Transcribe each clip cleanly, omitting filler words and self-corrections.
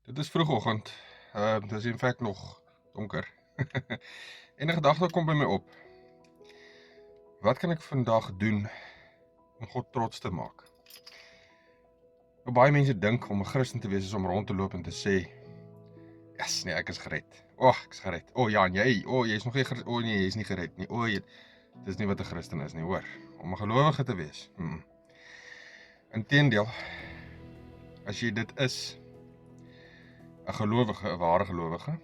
Dit is vroegoggend. Dit is in feite nog donker. En 'n gedagte kom by my op. Wat kan ek vandag doen om God trots te maak? Nou, baie mense dink om 'n Christen te wees is om rond te loop en te sê, "Yes, nee, ek is gered. Ek is gered. Ja, en jy, jy's nog nie gered. Nee, jy's nie gered nie. Dis nie wat 'n Christen is nie, hoor. Om 'n gelowige te wees. Inteendeel, as jy dit is, 'n gelowige, 'n ware gelowige,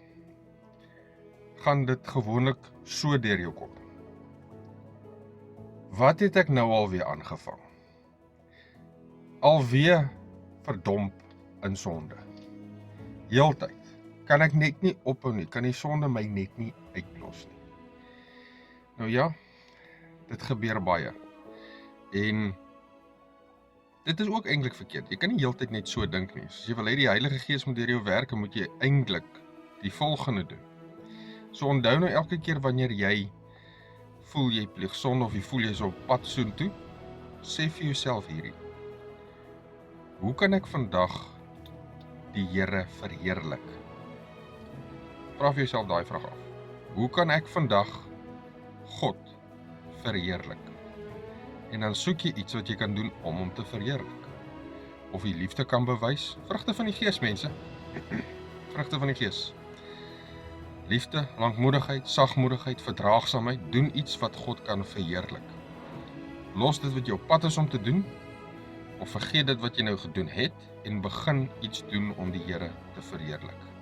gaan dit gewoonlik so deur jou kop. Wat het ek nou alweer aangevang? Alweer verdomp in sonde. Heeltyd. Kan ek net nie ophou nie, kan die sonde my net nie uitblos nie. Nou ja, dit gebeur baie. En dit is ook eintlik verkeerd. Jy kan nie heeltyd net so dink nie. As jy wil hê die Heilige Gees moet deur jou werk, moet jy eintlik die volgende doen. So onthou nou elke keer wanneer jy voel jy pleeg sonde of jy voel jy is op pad soontoe, sê vir jouself hierdie: hoe kan ek vandag die Here verheerlik? Vra vir jouself daai vraag af. Hoe kan ek vandag God verheerlik? En dan soek jy iets wat jy kan doen om hom te verheerlik. Of jy liefde kan bewys, vrugte van die Gees, mense. Vrugte van die Gees. Liefde, lankmoedigheid, sagmoedigheid, verdraagsaamheid, doen iets wat God kan verheerlik. Los dit wat jou pad is om te doen, of vergeet dit wat jy nou gedoen het, en begin iets doen om die Here te verheerlik.